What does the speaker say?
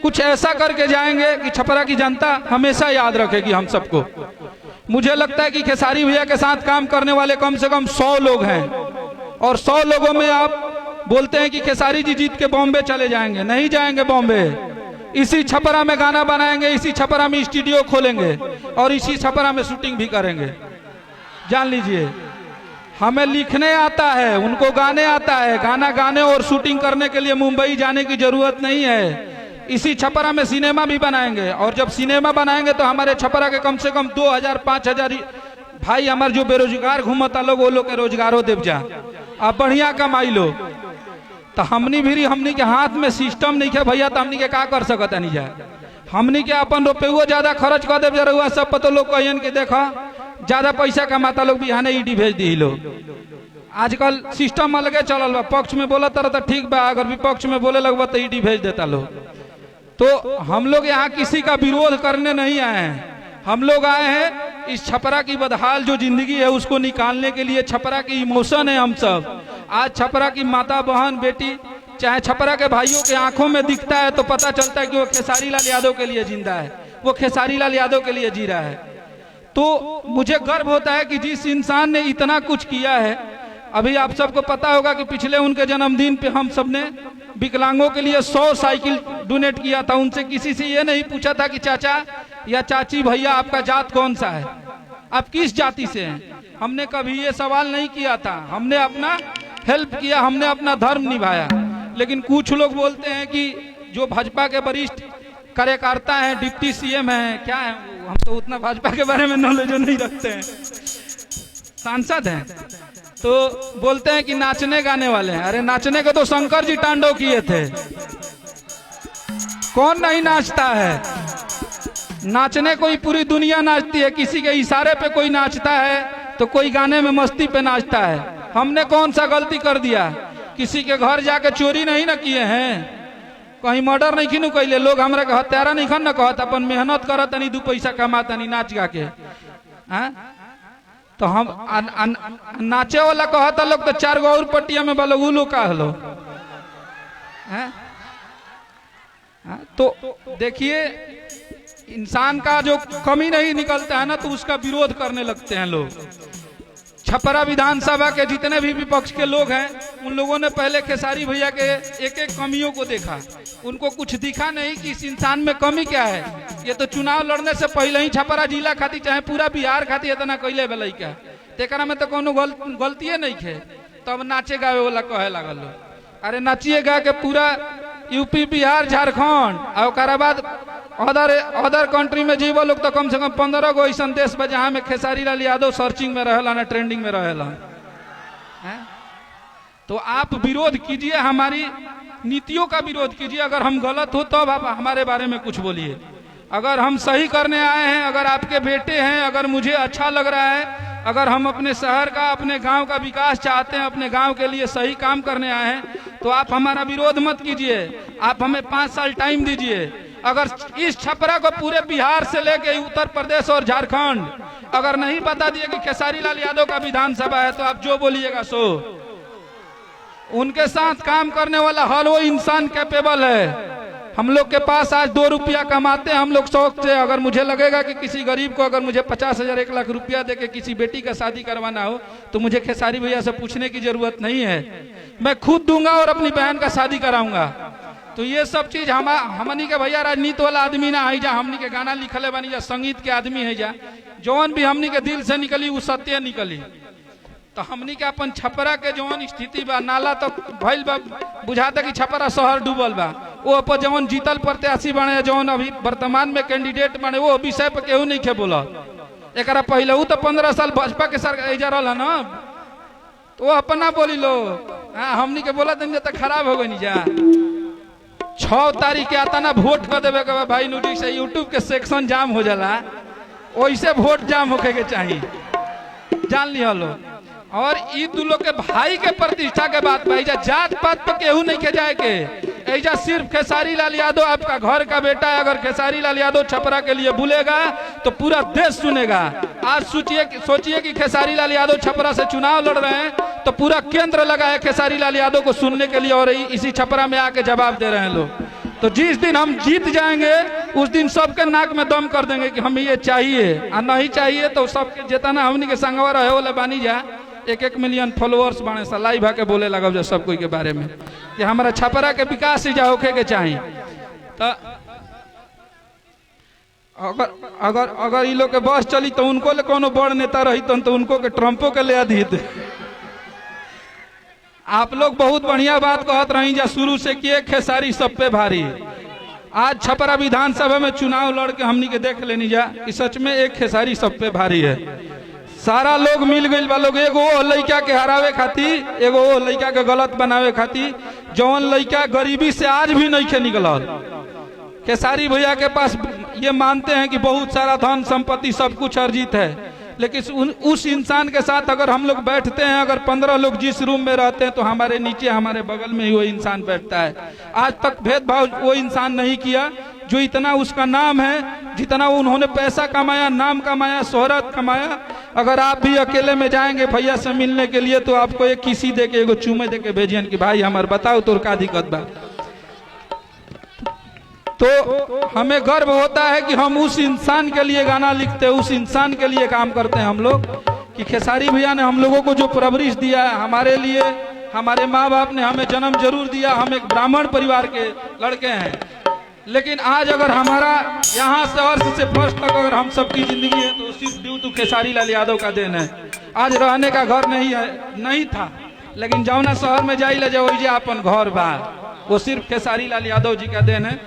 कुछ ऐसा करके जाएंगे कि छपरा की जनता हमेशा याद रखेगी हम सबको। मुझे लगता है कि खेसारी भैया के साथ काम करने वाले कम से कम 100 लोग हैं, और 100 लोगों में आप बोलते हैं कि खेसारी जी जीत के बॉम्बे चले जाएंगे। नहीं जाएंगे बॉम्बे, इसी छपरा में गाना बनाएंगे, इसी छपरा में स्टूडियो खोलेंगे और इसी छपरा में शूटिंग भी करेंगे। जान लीजिए, हमें लिखने आता है, उनको गाने आता है। गाना गाने और शूटिंग करने के लिए मुंबई जाने की जरूरत नहीं है। इसी छपरा में सिनेमा भी बनाएंगे, और जब सिनेमा बनाएंगे तो हमारे छपरा के कम से कम 2000-5000 भाई हमारे जो बेरोजगार घूमता लोग, वो लोग के रोजगारो देव जा, आप बढ़िया कमाई लो। तो हमनी के हाथ में सिस्टम नहीं है भैया, तो हमनी के का कर सकता नहीं जा। हमनी के अपन रुपये ज्यादा खर्च कर देव जरा सब पतो लोग कहन के देखा ज्यादा पैसा कमाता लोग बिहाने ईडी भेज दी लोग। आजकल सिस्टम अलगे चलल बा, पक्ष में बोला तरह तो ठीक बा, अगर विपक्ष में बोले लगवा तो ईडी भेज देता लोग। तो हम लोग यहाँ किसी का विरोध करने नहीं आए हैं, हम लोग आए हैं इस छपरा की बदहाल जो जिंदगी है उसको निकालने के लिए। छपरा की इमोशन है हम सब। आज छपरा की माता बहन बेटी चाहे छपरा के भाइयों के आंखों में दिखता है तो पता चलता है कि वो खेसारी लाल यादव के लिए जिंदा है, वो खेसारी लाल यादव के लिए जी रहा है। तो मुझे गर्व होता है कि जिस इंसान ने इतना कुछ किया है। अभी आप सबको पता होगा कि पिछले उनके जन्मदिन पे हम सब ने विकलांगों के लिए 100 साइकिल डोनेट किया था। उनसे किसी से ये नहीं पूछा था कि चाचा या चाची भैया आपका जात कौन सा है, आप किस जाति से हैं। हमने कभी ये सवाल नहीं किया था, हमने अपना हेल्प किया, हमने अपना धर्म निभाया। लेकिन कुछ लोग बोलते हैं कि जो भाजपा के वरिष्ठ कार्यकर्ता हैं, डिप्टी सीएम हैं, क्या है, हम तो उतना भाजपा के बारे में नॉलेज नहीं रखते हैं, सांसद हैं, तो बोलते हैं कि नाचने गाने वाले हैं। अरे नाचने को तो शंकर जी तांडव किए थे, कौन नहीं नाचता है। नाचने कोई पूरी दुनिया नाचती है, किसी के इशारे पे कोई नाचता है तो कोई गाने में मस्ती पे नाचता है। हमने कौन सा गलती कर दिया, किसी के घर जाके चोरी नहीं ना किए हैं, कहीं मर्डर नहीं किनू कैले। लोग हमरा के हत्यारा नहीं खन ना कहत, अपन मेहनत करत नहीं, 2 पैसा कमाता नहीं नाच गा के। तो हम नाचे वाला कहता लोग तो 4 गो और पट्टिया में बोलो लोग का हलो। तो देखिए, इंसान का जो कमी नहीं निकलता है ना तो उसका विरोध करने लगते हैं लोग। छपरा विधानसभा के जितने भी विपक्ष के लोग हैं उन लोगों ने पहले खेसारी भैया के एक एक कमियों को देखा, उनको कुछ दिखा नहीं कि इस इंसान में कमी क्या है। ये तो चुनाव लड़ने से पहले ही छपरा जिला खाती चाहे पूरा बिहार खाती इतना कैले बेल क्या, तेकरा में तो कोनो गलतिये नहीं है। तब नाचे गावे वाला कहे लगल, अरे नाचिए गा के पूरा यूपी बिहार झारखंड और बाद अदर कंट्री में जीवो लोग तो कम से कम 15 गो ऐसा देश बा जहाँ में खेसारी लाल यादव सर्चिंग में रहेला ना, ट्रेंडिंग में रहेला। तो आप विरोध कीजिए, हमारी नीतियों का विरोध कीजिए। अगर हम गलत हो तो आप हमारे बारे में कुछ बोलिए। अगर हम सही करने आए हैं, अगर आपके बेटे हैं, अगर मुझे अच्छा लग रहा है, अगर हम अपने शहर का अपने गांव का विकास चाहते हैं, अपने गांव के लिए सही काम करने आए हैं, तो आप हमारा विरोध मत कीजिए। आप हमें 5 साल टाइम दीजिए। अगर इस छपरा को पूरे बिहार से लेके उत्तर प्रदेश और झारखंड अगर नहीं बता दिए कि खेसारी लाल यादव का विधानसभा है तो आप जो बोलिएगा सो। उनके साथ काम करने वाला हर वो इंसान कैपेबल है। हम लोग के पास आज 2 रुपया कमाते हैं हम लोग शौक से। अगर मुझे लगेगा कि किसी गरीब को अगर मुझे 50,000 1 लाख रुपया देके किसी बेटी का शादी करवाना हो तो मुझे खेसारी भैया से पूछने की जरूरत नहीं है, मैं खुद दूंगा और अपनी बहन का शादी कराऊंगा। तो ये सब चीज हमनी के भैया राजनीति वाला आदमी ना है जा, हमनी के गाना लिखले बनी जा, संगीत के आदमी है जा, जौन भी हमनी के दिल से निकली वो सत्य निकली। तो हमनी के अपन छपरा के जौन स्थिति बा, नाला तो भइल बा, बुझाता कि छपरा शहर डूबल बा। वो अपन जौन जीतल प्रत्याशी बने, जौन अभी वर्तमान में कैंडिडेट बने, वो विषय पे केहू नहीं खे बोला। एक पहले वो तो 15 साल भाजपा के सरकार जा रहा ना, तो वो अपना बोली लो। हमनी के बोला तो खराब हो गई जा। 6 तारीख के आता ना वोट कर देवे के भाई, नोटिस से यूट्यूब के सेक्शन जाम हो जाला, वैसे वोट जाम होके के चाहिए, जान लिया लो। और ई दुलो के भाई के प्रतिष्ठा के बात भाई जा, जात पात पे केहू नहीं के जाए के, ऐजा सिर्फ खेसारी लाल यादव आपका घर का बेटा है। अगर खेसारी लाल यादव छपरा के लिए बोलेगा तो पूरा देश सुनेगा। आज सोचिए कि खेसारी लाल यादव छपरा से चुनाव लड़ रहे हैं तो पूरा केंद्र लगा है खेसारी लाल यादव को सुनने के लिए, और इसी छपरा में आके जवाब दे रहे हैं लोग। तो जिस दिन हम जीत जाएंगे उस दिन सबके नाक में दम कर देंगे कि हमें ये चाहिए, और नहीं चाहिए तो सबके जितना हमनी के संगवा रहे वाले बानी जा 1-1 मिलियन फॉलोअर्स बने सा लाई भाके बोले लगा जो सब कोई के बारे में कि हमारा छपरा के विकास ही जा होके के चाहिए। तो अगर अगर ये लोग के बस चली तो उनको ले कोनो बड़ नेता रही तो उनको के ट्रम्पो के ले दी। आप लोग बहुत बढ़िया बात कहत रही जा शुरू से कि एक खेसारी सब पे भारी। आज छपरा विधानसभा में चुनाव लड़ के हमनी के देख लेनी जा कि सच में एक खेसारी सब पे भारी है। सारा लोग मिल गई बा लोग एगो लड़का के हरावे खातिर, एगो लड़का के गलत बनावे खातिर, जौन लड़का गरीबी से आज भी नहीं खे निकलल। खेसारी भैया के पास ये मानते हैं कि बहुत सारा धन संपत्ति सब कुछ अर्जित है, लेकिन उस इंसान के साथ अगर हम लोग बैठते हैं, अगर 15 लोग जिस रूम में रहते हैं तो हमारे नीचे हमारे बगल में ही वो इंसान बैठता है। आज तक भेदभाव वो इंसान नहीं किया। जो इतना उसका नाम है, जितना उन्होंने पैसा कमाया, नाम कमाया, शोहरत कमाया, अगर आप भी अकेले में जाएंगे भैया से मिलने के लिए तो आपको एक किसी दे के एगो चूमे दे के भेजियन कि भाई हमारे बताओ तोर का दिक्कत बा। तो हमें गर्व होता है कि हम उस इंसान के लिए गाना लिखते हैं, उस इंसान के लिए काम करते हैं हम लोग, कि खेसारी भैया ने हम लोगों को जो परवरिश दिया है, हमारे लिए हमारे माँ बाप ने हमें जन्म जरूर दिया, हम एक ब्राह्मण परिवार के लड़के हैं, लेकिन आज अगर हमारा यहाँ से अर्थ से फर्स्ट तक अगर हम सबकी जिंदगी है तो सिर्फ ड्यू टू खेसारी लाल यादव का देन है। आज रहने का घर नहीं था, लेकिन जौना शहर में जाइए अपन घर बा, वो सिर्फ खेसारी लाल यादव जी का देन है।